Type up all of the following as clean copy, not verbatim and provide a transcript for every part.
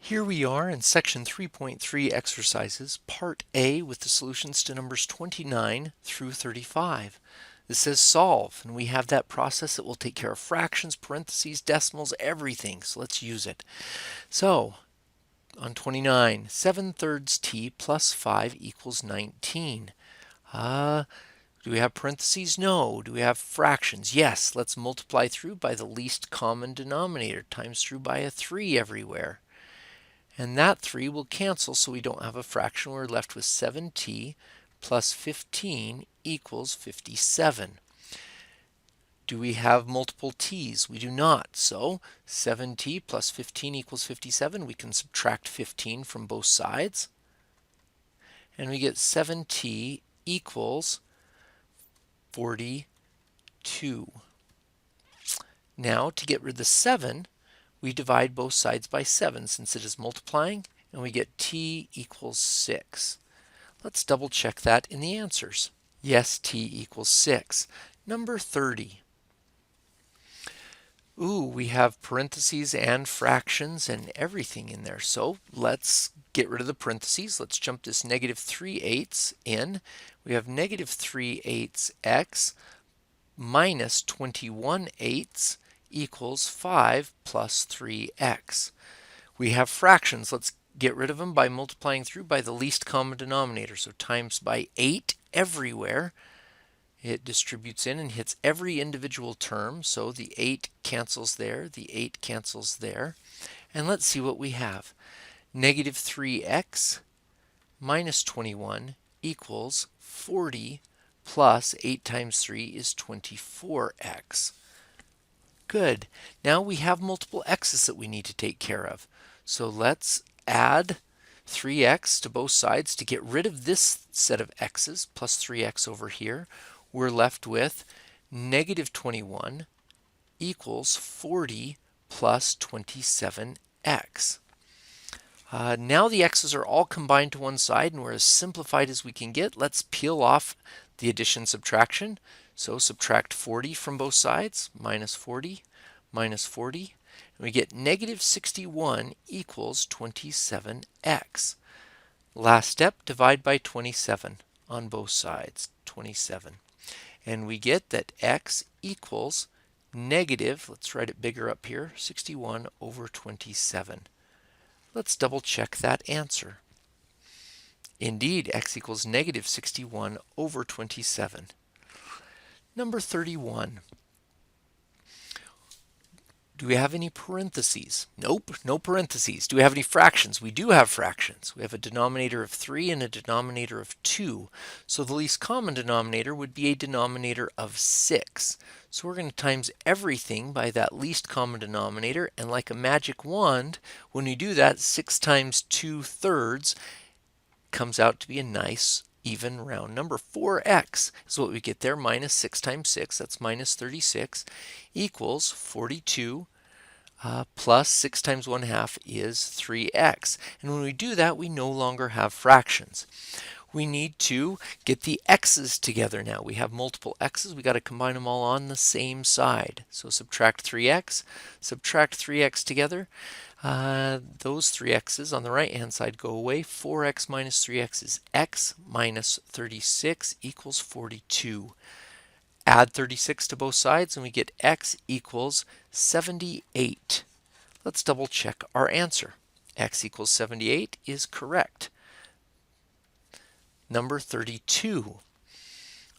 Here we are in section 3.3 exercises, part A with the solutions to numbers 29 through 35. This says solve, and we have that process that will take care of fractions, parentheses, decimals, everything. So let's use it. So on 29, 7/3 t plus 5 equals 19. Do we have parentheses? No. Do we have fractions? Yes. Let's multiply through by the least common denominator, times through by a 3 everywhere. And that 3 will cancel, so we don't have a fraction. We're left with 7t plus 15 equals 57. Do we have multiple t's? We do not. So 7t plus 15 equals 57. We can subtract 15 from both sides. And we get 7t equals 42. Now, to get rid of the 7, we divide both sides by 7 since it is multiplying, and we get t equals 6. Let's double check that in the answers. Yes, t equals 6. Number 30. We have parentheses and fractions and everything in there. So let's get rid of the parentheses. Let's jump this negative 3/8 in. We have negative 3/8 x minus 21/8 equals 5 plus 3x. We have fractions. Let's get rid of them by multiplying through by the least common denominator. So times by 8 everywhere. It distributes in and hits every individual term. So the 8 cancels there, the 8 cancels there. And let's see what we have. Negative 3x minus 21 equals 40 plus 8 times 3 is 24x. Good. Now we have multiple x's that we need to take care of. So let's add 3x to both sides to get rid of this set of x's plus 3x over here. We're left with negative 21 equals 40 plus 27x. Now the x's are all combined to one side and we're as simplified as we can get. Let's peel off the addition subtraction. So subtract 40 from both sides, minus 40, minus 40, and we get negative 61 equals 27x. Last step, divide by 27 on both sides, 27. And we get that x equals negative, let's write it bigger up here, 61 over 27. Let's double check that answer. Indeed, x equals negative 61 over 27. Number 31. Do we have any parentheses? Nope, no parentheses. Do we have any fractions? We do have fractions. We have a denominator of 3 and a denominator of 2. So the least common denominator would be a denominator of 6. So we're going to times everything by that least common denominator, and like a magic wand, when we do that, 6 times 2/3 comes out to be a nice even round number. 4x is what we get there, minus 6 times 6, that's minus 36, equals 42 plus 6 times 1/2 is 3x. And when we do that, we no longer have fractions. We need to get the x's together now. We have multiple x's. We got to combine them all on the same side. So subtract 3x, subtract 3x together. Those 3x's on the right hand side go away. 4x minus 3x is x minus 36 equals 42. Add 36 to both sides and we get x equals 78. Let's double check our answer. X equals 78 is correct. Number 32.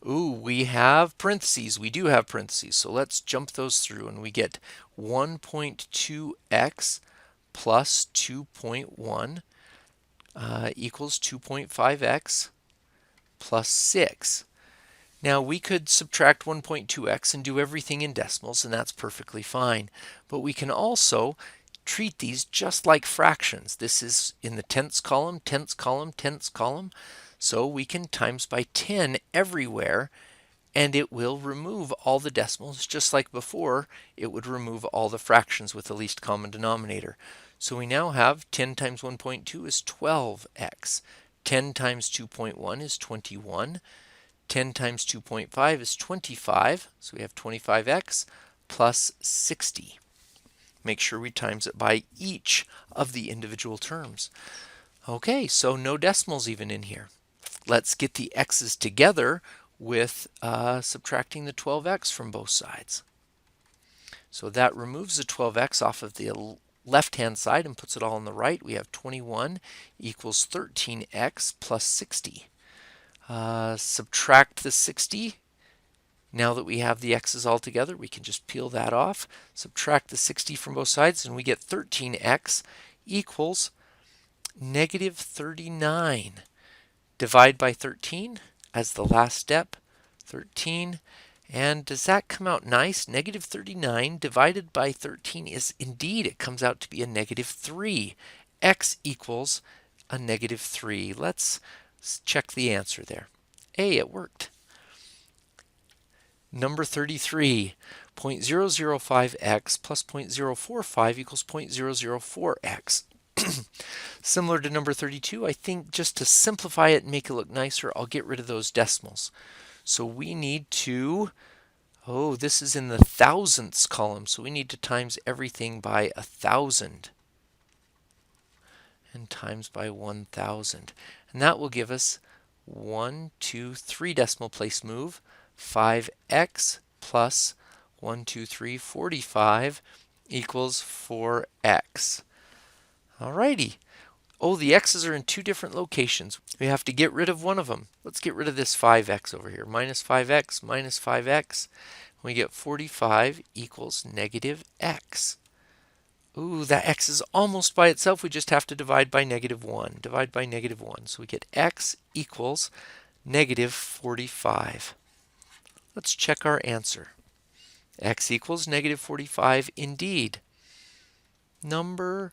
We have parentheses. We do have parentheses. So let's jump those through and we get 1.2x plus 2.1 equals 2.5x plus 6. Now we could subtract 1.2x and do everything in decimals, and that's perfectly fine. But we can also treat these just like fractions. This is in the tenths column, tenths column, tenths column. So we can times by 10 everywhere, and it will remove all the decimals. Just like before, it would remove all the fractions with the least common denominator. So we now have 10 times 1.2 is 12x. 10 times 2.1 is 21. 10 times 2.5 is 25. So we have 25x plus 60. make sure we times it by each of the individual terms. Okay, so no decimals even in here. Let's get the x's together with subtracting the 12x from both sides. So that removes the 12x off of the left-hand side and puts it all on the right. We have 21 equals 13x plus 60. Subtract the 60. Now that we have the x's all together, we can just peel that off, subtract the 60 from both sides, and we get 13x equals negative 39. Divide by 13 as the last step, 13. And does that come out nice? Negative 39 divided by 13 is indeed, it comes out to be a negative 3. X equals a negative 3. Let's check the answer there. Hey, it worked. Number 33, 0.005x plus 0.045 equals 0.004x. Similar to number 32, I think just to simplify it and make it look nicer, I'll get rid of those decimals. So we need to, this is in the thousandths column, so we need to times everything by 1,000 and times by 1,000. And that will give us 1, 2, 3 decimal place move, 5x plus 1, 2, 3, 45 equals 4x. Alrighty. Oh, the x's are in two different locations. We have to get rid of one of them. Let's get rid of this 5x over here. Minus 5x minus 5x. We get 45 equals negative x. Ooh, that x is almost by itself. We just have to divide by negative 1. Divide by negative 1. So we get x equals negative 45. Let's check our answer. X equals negative 45 indeed. Number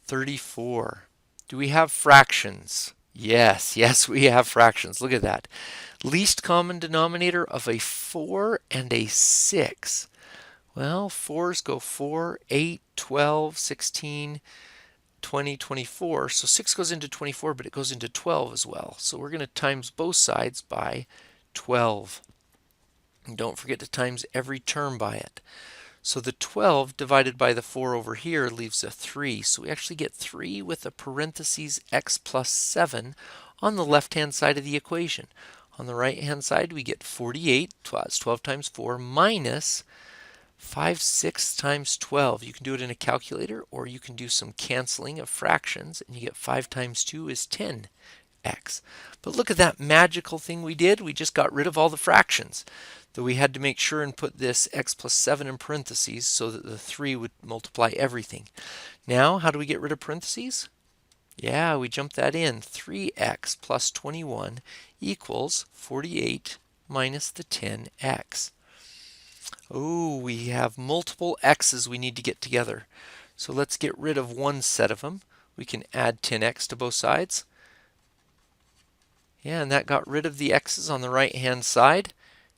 34. Do we have fractions? Yes, we have fractions. Look at that. Least common denominator of a 4 and a 6. Well, 4s go 4, 8, 12, 16, 20, 24. So 6 goes into 24, but it goes into 12 as well. So we're going to times both sides by 12. And don't forget to times every term by it. So the 12 divided by the 4 over here leaves a 3. So we actually get 3 with a parentheses x plus 7 on the left-hand side of the equation. On the right-hand side, we get 48, 12 times 4, minus 5 6 times 12. You can do it in a calculator, or you can do some canceling of fractions, and you get 5 times 2 is 10x. But look at that magical thing we did. We just got rid of all the fractions. Though we had to make sure and put this x plus 7 in parentheses so that the 3 would multiply everything. Now, how do we get rid of parentheses? Yeah, we jump that in. 3x plus 21 equals 48 minus the 10x. Oh, we have multiple x's we need to get together. So let's get rid of one set of them. We can add 10x to both sides. Yeah, and that got rid of the x's on the right-hand side.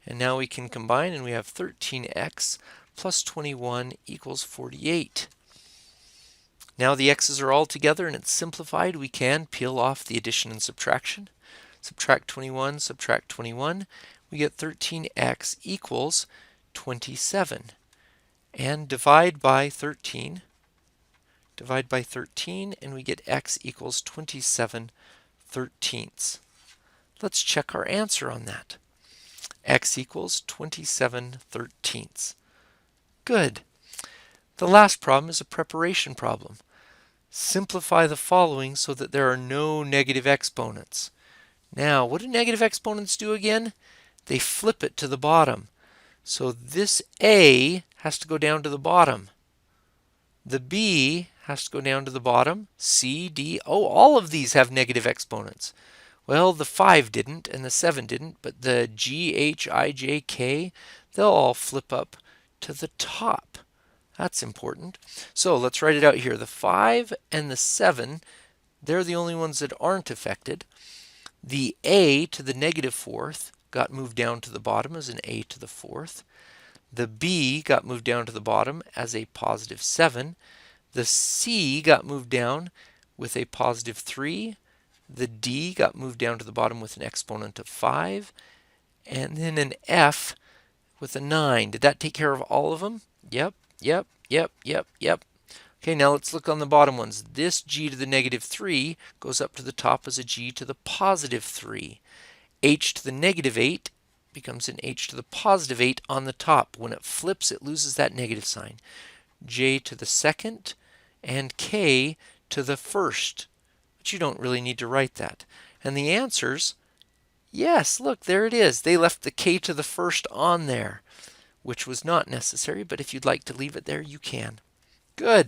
And now we can combine, and we have 13x plus 21 equals 48. Now the x's are all together and it's simplified. We can peel off the addition and subtraction. Subtract 21, subtract 21. We get 13x equals 27. And divide by 13. Divide by 13, and we get x equals 27 thirteenths. Let's check our answer on that. X equals 27 thirteenths. Good. The last problem is a preparation problem. Simplify the following so that there are no negative exponents. Now, what do negative exponents do again? They flip it to the bottom. So this A has to go down to the bottom. The B has to go down to the bottom. C, D, all of these have negative exponents. Well, the 5 didn't and the 7 didn't, but the G, H, I, J, K, they'll all flip up to the top. That's important. So let's write it out here. The 5 and the 7, they're the only ones that aren't affected. The A to the negative 4th got moved down to the bottom as an A to the 4th. The B got moved down to the bottom as a positive 7. The C got moved down with a positive 3. The D got moved down to the bottom with an exponent of 5. And then an F with a 9. Did that take care of all of them? Yep. Yep. Okay, now let's look on the bottom ones. This g to the negative 3 goes up to the top as a g to the positive 3. H to the negative 8 becomes an h to the positive 8 on the top. When it flips, it loses that negative sign. J to the second and k to the first. But you don't really need to write that. And the answers, yes, look, there it is. They left the k to the first on there, which was not necessary, but if you'd like to leave it there, you can. Good.